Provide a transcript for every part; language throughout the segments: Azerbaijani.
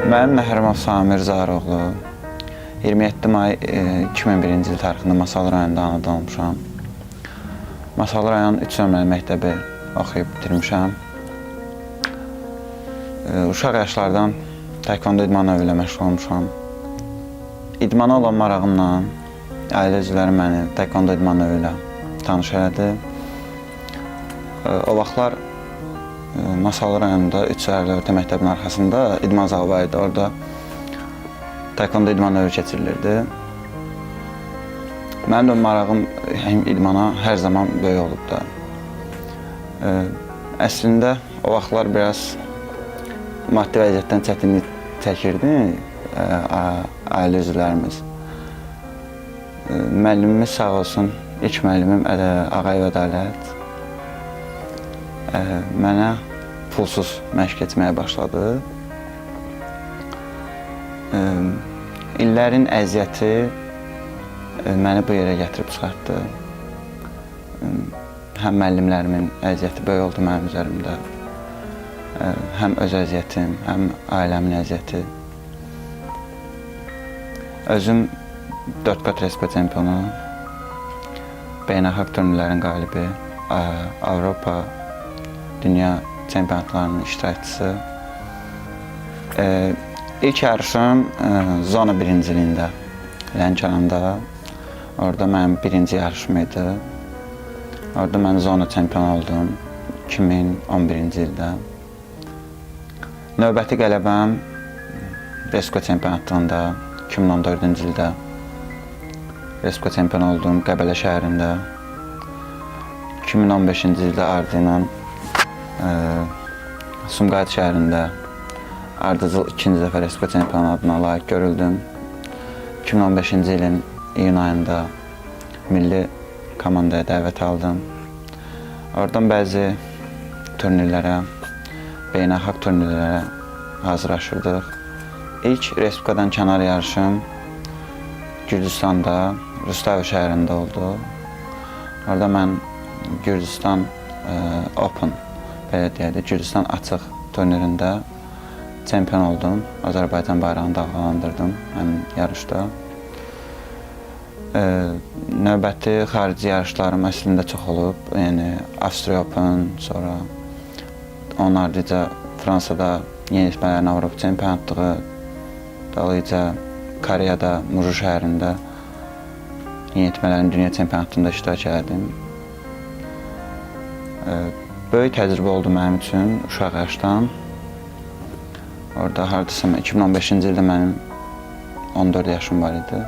Mən Məhrəmov Samir Zaroğlu, 27 may 2001-ci il tarixində Masallı rayonunda anadan olmuşam. Masallı rayon 3 nömrəli məktəbi oxuyub bitirmişəm. Uşaq yaşlardan taekvondo idman növü ilə məşğul olmuşam. İdmana olan marağımla ailə üzvlərim məni taekvondo idman növü ilə tanış elədi. O vaxtlar Masallı rayonunda 3 səhərli orta məktəbin arxasında idman zalı var idi. Orada taekvondo idman növü keçirilirdi. Mənim də marağım idmana hər zaman böyük olub da. Əslində o vaxtlar biraz maddi vəziyyətdən çətinlik çəkirdi ailə üzvlərimiz. Müəllimimiz sağ olsun, ilk müəllimim Ağayev Ədalət mənə pulsuz məşq etməyə başladı. İllərin əziyyəti məni bu yerə gətirib çıxartdı. Həm müəllimlərimin əziyyəti böyük oldu mənim üzərimdə, həm öz əziyyətim, həm ailəmin əziyyəti. Özüm 4 qat respo çempionu, beynəlxalq turnirlərin qalibi, Avropa, dünya çempionatlarının iştirakçısı. İlk yarışım zona birinciliyində, Lənkəranda. Orada mənim birinci yarışım idi. Orada mən zona çempionu oldum 2011-ci ildə. Növbəti qələbəm Resko çempionatında 2014-cü ildə Resko çempionu oldum Qəbələ şəhərində. 2015-ci ildə ardı ilə Sumqayıt şəhərində ardıcıl ikinci dəfə Resko çempionu adına layiq görüldüm. 2015-ci ilin iyun ayında milli komandaya dəvət aldım. Oradan bəzi turnirlərə, beynəlxalq turnirlərə hazırlaşırdıq. İlk Respublikadan kənar yarışım Gürcüstanda, Rustavi şəhərində oldu. Orada mən Gürcüstan Open, belə deyək, Gürcüstan açıq turnirində çempion oldum. Azərbaycan bayrağını dalğalandırdım həmin yarışda. Növbəti xarici yarışlarım əslində çox olub. Yəni Avstriya Open, sonra onun ardınca Fransada yeniyetmələrin Avropa çempionatlığı, dalıyca Koreyada, Muju şəhərində yeniyetmələrin dünya çempionatında iştirak elədim. Böyük təcrübə oldu mənim üçün uşaq yaşdan. Orada hardasa 2015-ci ildə mənim 14 yaşım var idi.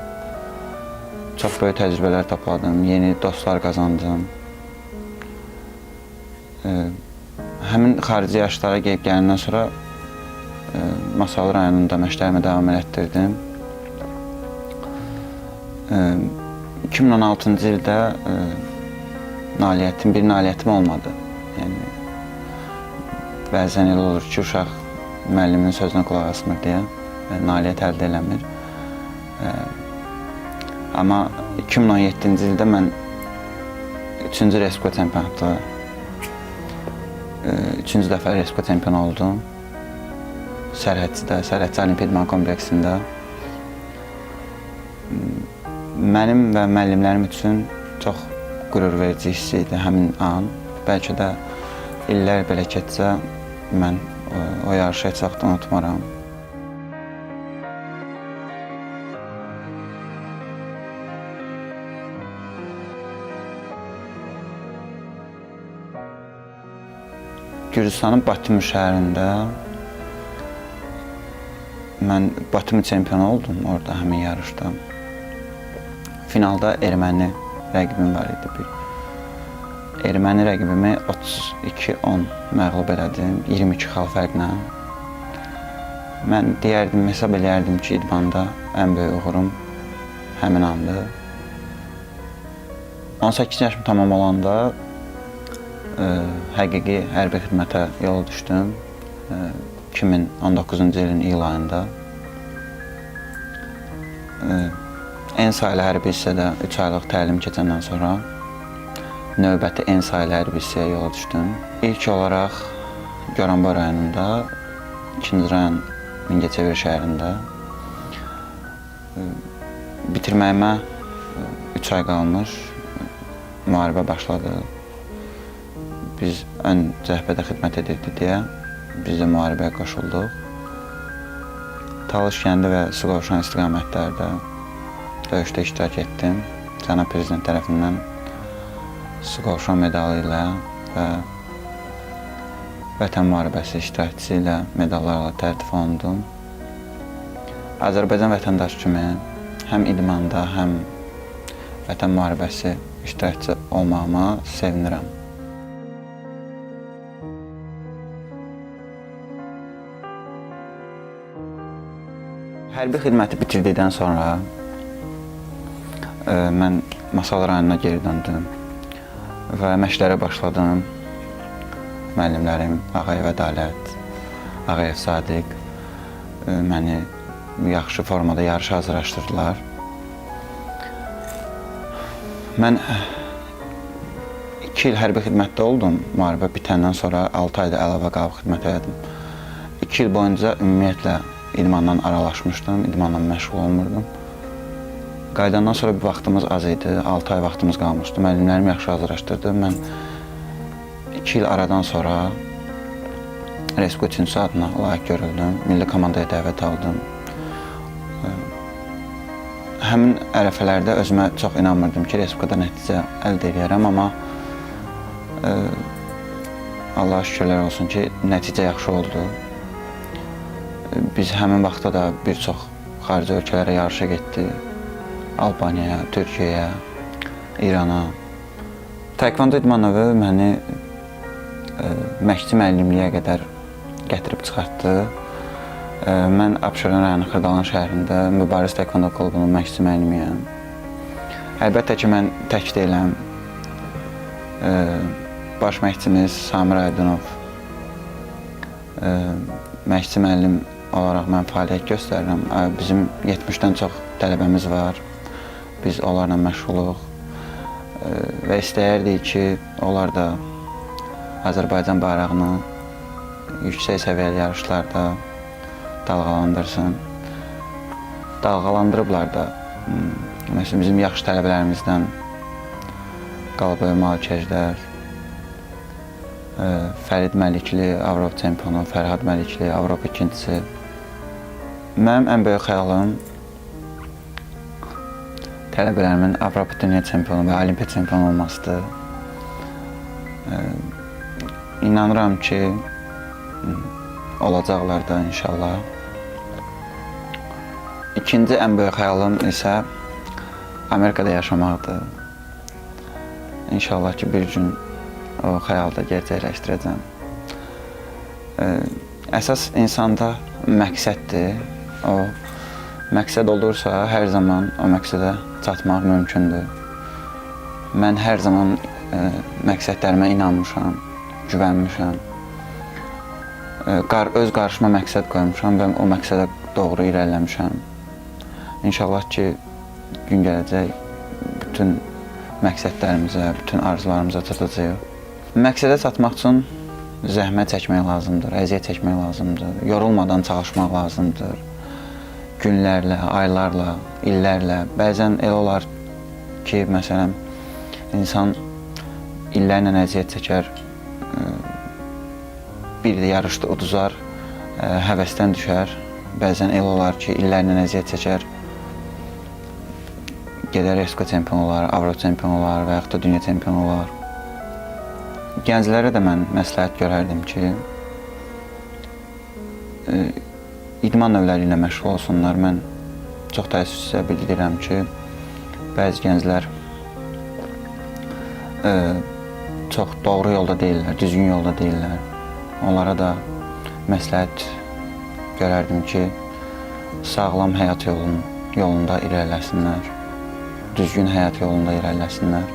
Çox böyük təcrübələr topladım, yeni dostlar qazandım. Həmin xarici yarışlara gəlib gələndən sonra Masallı rayonunda məşqlərimi davam etdirdim. 2016-cı ildə bir nailiyyətim olmadı. Yəni, bəzən elə olur ki, uşaq müəllimin sözünə qulaq asmır deyə nailiyyət əldə eləmir. Amma 2017-ci ildə mən 3-cü Resko çempionatlığı, 3-cü dəfə Resko çempionu oldum. Sərhədçidə, Sərhədçi Olimpiya İdman kompleksində. Mənim və müəllimlərim üçün çox qürur verici hiss idi həmin an. Bəlkə də illər belə keçsə, mən o yarışı heç vaxt unutmaram. Gürcüstanın Batumi şəhərində mən Batumi çempionu oldum orada həmin yarışda. Finalda erməni rəqibim var idi bir. Erməni rəqibimi 32-10 məğlub elədim, 22 xal fərqlə. Mən hesab eləyərdim ki, idmanda ən böyük uğurum həmin andı. 18 yaşım tamam olanda həqiqi hərbi xidmətə yola düşdüm 2019-cu ilin iyul ayında. En sayılı hərbi hissədə 3 aylıq təlim keçəndən sonra növbəti en sayılı hərbi hissəyə yola düşdüm. İlk olaraq Goranboy rayonunda, ikinci rayon Mingəçevir şəhərində. Bitirməyimə 3 ay qalmış müharibə başladı. Biz ön cəbhədə xidmət edirdik deyə biz də müharibəyə qoşulduq. Talış kəndi və Suqovuşan istiqamətlərdə döyüşdə iştirak etdim. Cənab Prezident tərəfindən Suqovuşan medalı ilə və Vətən müharibəsi iştirakçısı ilə medallarla təltif olundum. Azərbaycan vətəndaşı kimi həm idmanda, həm Vətən müharibəsi iştirakçı olmağıma sevinirəm. Hərbi xidməti bitirdikdən sonra mən Masal rayonuna geri döndüm və məşqlərə başladım. Müəllimlərim Ağayev Ədalət, Ağayev Sadiq məni yaxşı formada yarışa hazırlaşdırdılar. Mən 2 il hərbi xidmətdə oldum. Müharibə bitəndən sonra 6 ayda əlavə qalıb xidmət elədim. 2 il boyunca ümumiyyətlə idmandan aralaşmışdım, idmanla məşğul olmurdum. Qayıdandan sonra bir vaxtımız az idi, 6 ay vaxtımız qalmışdı. Müəllimlərim yaxşı hazırlaşdırdı. Mən 2 il aradan sonra Resko 3-cü adına layiq görüldüm. Milli komandaya dəvət aldım. Həmin ərəfələrdə özümə çox inanmırdım ki, Reskoda nəticə əldə edərəm, amma Allaha şükürlər olsun ki, nəticə yaxşı oldu. Biz həmin vaxtda da bir çox xarici ölkələrə yarışa getdik. Albaniyaya, Türkiyəyə, İrana. Taekvondo idman növü məni məşqçi müəllimliyə qədər gətirib çıxartdı. Mən Abşeron rayonu Xırdalan şəhərində Mübariz Taekvondo klubunun məşqçi müəllimiyəm. Əlbəttə ki, mən tək deyiləm. Baş məşqçimiz Samir Aydınov, məşqçi müəllim olaraq mən fəaliyyət göstərirəm. Bizim 70-dən çox tələbəmiz var. Biz onlarla məşğuluq və istəyərdik ki, onlar da Azərbaycan bayrağını yüksək səviyyəli yarışlarda dalğalandırsın. Dalğalandırıblar da. Məsələn, bizim yaxşı tələbələrimizdən Qalaböy Malikəjdər, Fərid Məlikli, Avropa çempionu, Fərhad Məlikli, Avropa ikincisi. Mənim ən böyük xəyalım tələbələrimin Avropa dünya çempionu və Olimpiya çempionu olmasıdır. İnanıram ki, olacaqlar da inşallah. İkinci ən böyük xəyalım isə Amerikada yaşamaqdır. İnşallah ki, bir gün o xəyalda gerçəkləşdirəcəm. Əsas insanda məqsəddir. O məqsəd olursa, hər zaman o məqsədə çatmaq mümkündür. Mən hər zaman məqsədlərimə inanmışam, güvənmişəm. Öz qarşıma məqsəd qoymuşam və o məqsədə doğru irəliləmişəm. İnşallah ki, gün gələcək bütün məqsədlərimizə, bütün arzularımıza çatacağıq. Məqsədə çatmaq üçün zəhmət çəkmək lazımdır, əziyyət çəkmək lazımdır, yorulmadan çalışmaq lazımdır. Günlərlə, aylarla, illərlə. Bəzən elə olar ki, məsələn, insan illərlə əziyyət çəkər, bir də yarışda uduzar, həvəsdən düşər. Bəzən elə olar ki, illərlə əziyyət çəkər, gedər Resko çempionu olar, Avropa çempionu olar və yaxud da dünya çempionu olar. Gənclərə də mən məsləhət görərdim ki, idman növləri ilə məşğul olsunlar. Mən çox təəssüflə bildirirəm ki, bəzi gənclər çox doğru yolda deyirlər, düzgün yolda deyirlər. Onlara da məsləhət görərdim ki, sağlam həyat yolunda irəliləsinlər, düzgün həyat yolunda irəliləsinlər.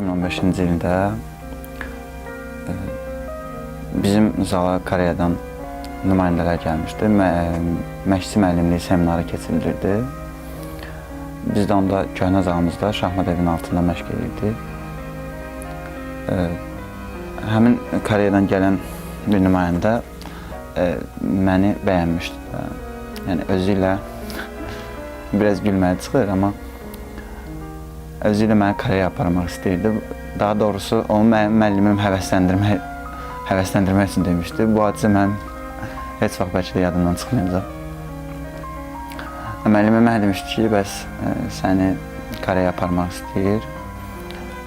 ...2015-ci ildə bizim zala Koreyadan nümayəndələr gəlmişdi. Məşqçi müəllimliyi seminarı keçirilirdi. Biz də onda köhnə zalımızda Şahmat evinin altında məşq edirdik. Həmin Koreyadan gələn bir nümayəndə məni bəyənmişdi. Yəni özü ilə biraz gülməli çıxır, amma özü ilə məni Koreyaya aparmaq istəyirdi. Daha doğrusu onu müəllimim həvəsləndirmək üçün demişdi. Bu hadisə mənim heç vaxt bəlkə də yadımdan çıxmayacaq. Müəllimim mənə demişdi ki, bəs səni Koreyaya aparmaq istəyir,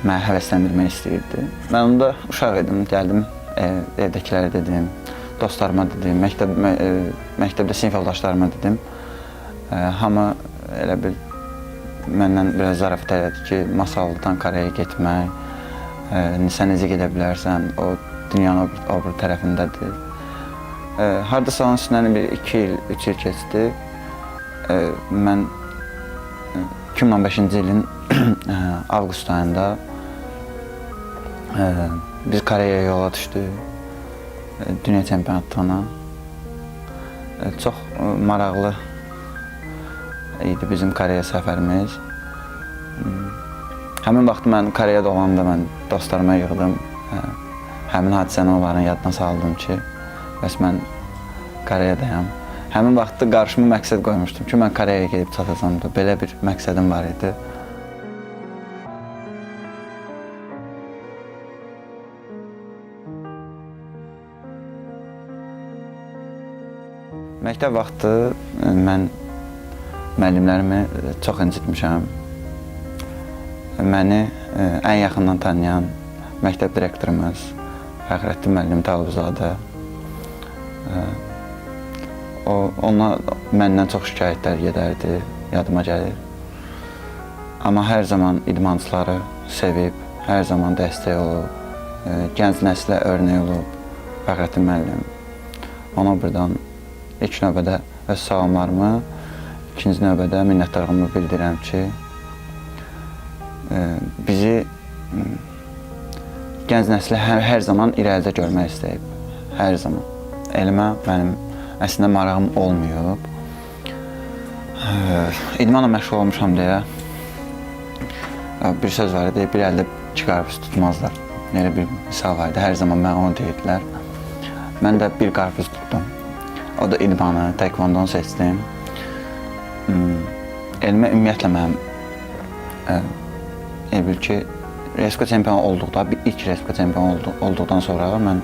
məni həvəsləndirmək istəyirdi. Mən onda uşaq idim, gəldim, evdəkilərə dedim, dostlarıma dedim, məktəbdə sinif yoldaşlarıma dedim. Hamı elə bil məndən biraz zarafat elədi ki, Masallıdan Koreyaya getmək, sən necə gedə bilərsən, o dünyanın o bir tərəfindədir. Hardasa onun üstündən 2 il, 3 il keçdi. Mən 2015-ci ilin avqust ayında biz Koreyaya yola düşdük, dünya çempionatına. Çox maraqlı idi bizim Koreya səfərimiz. Həmin vaxt mən Koreyada olanda mən dostlarıma yığdım. Həmin hadisəni onların yadına saldım ki, bəs mən Koreyadayam. Həmin vaxtda qarşıma məqsəd qoymuşdum ki, mən Koreyaya gedib çatacağam da. Belə bir məqsədim var idi. Məktəb vaxtı mən müəllimlərimi çox incitmişəm. Məni ən yaxından tanıyan məktəb direktorumuz Fəxrəddin müəllim Talıbzadə. Ona məndən çox şikayətlər gedərdi, yadıma gəlir. Amma hər zaman idmançıları sevib, hər zaman dəstək olub, gənc nəslə örnək olub Fəxrəddin müəllim. Ona buradan ilk növbədə öz salamlarımı, ikinci növbədə minnətdarlığımı bildirirəm ki, bizi gənc nəsli hər zaman irəlidə görmək istəyib, hər zaman. Elmə mənim əslində marağım olmayıb. İdmanla məşğul olmuşam deyə bir söz var idi, bir əldə iki qarpız tutmazlar. Elə bir misal var idi, hər zaman mən onu deyirdilər. Mən də bir qarpız tutdum. O da idmanı, taekwondonu seçdim. Elmə ümumiyyətlə mənim bil ki, Respublika çempionu olduqda, ilk Respublika çempionu olduqdan sonra mən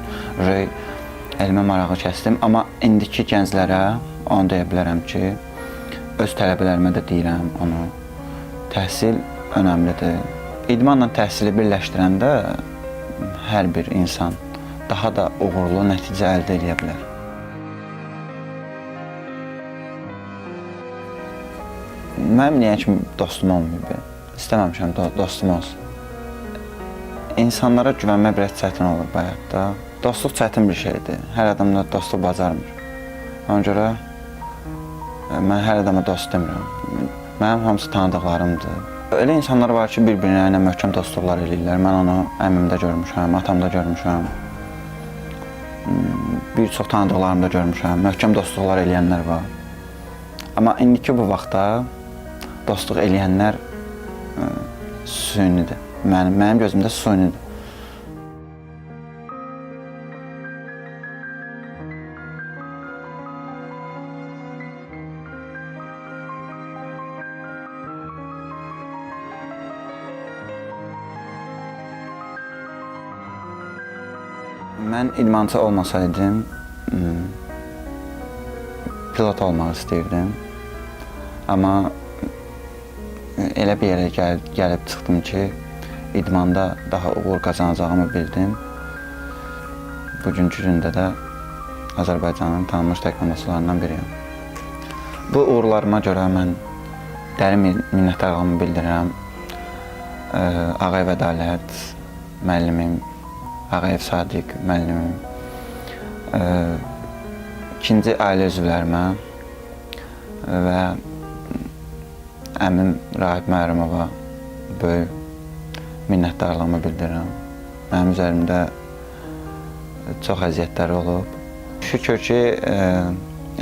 elmə marağı kəsdim. Amma indiki gənclərə onu deyə bilərəm ki, öz tələbələrimə də deyirəm onu. Təhsil önəmlidir. İdmanla təhsili birləşdirəndə hər bir insan daha da uğurlu nəticə əldə edə bilər. Mənim niyə kimi dostum olmayıb? İstəməmişəm dostum olsun. İnsanlara güvənmək biraz çətin olur bu həyatda. Dostluq çətin bir şeydir. Hər adam da dostluq bacarmır. Ona görə mən hər adama dost demirəm. Mənim hamısı tanıdıqlarımdır. Elə insanlar var ki, bir-birinə ilə möhkəm dostluqlar eləyirlər. Mən onu əmimdə görmüşəm, atamda görmüşəm. Bir çox tanıdıqlarımda görmüşəm. Möhkəm dostluqlar eləyənlər var. Amma indiki bu vaxtda dostluq eləyənlər sünidir. Mənim gözümdə sünidir. Mən idmançı olmasaydım, pilot olmaq istəyirdim. Amma elə bir yerə gəlib çıxdım ki, idmanda daha uğur qazanacağımı bildim. Bugünkü gündə də Azərbaycanın tanınmış taekwondoçularından biriyəm. Bu uğurlarıma görə mən dərin minnətdarlığımı bildirirəm. Ağayev Ədalət müəllimim, Ağayev Sadiq müəllimim, ikinci ailə üzvlərimə və əmim Rahib Məhərrəmova böyük minnətdarlığımı bildirirəm. Mənim üzərimdə çox əziyyətləri olub. Şükür ki,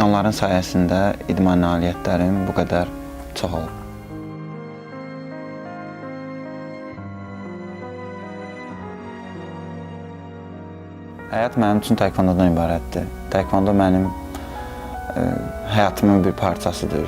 onların sayəsində idman nailiyyətlərim bu qədər çox olub. Həyat mənim üçün taekvondodan ibarətdir. Taekvondo mənim həyatımın bir parçasıdır.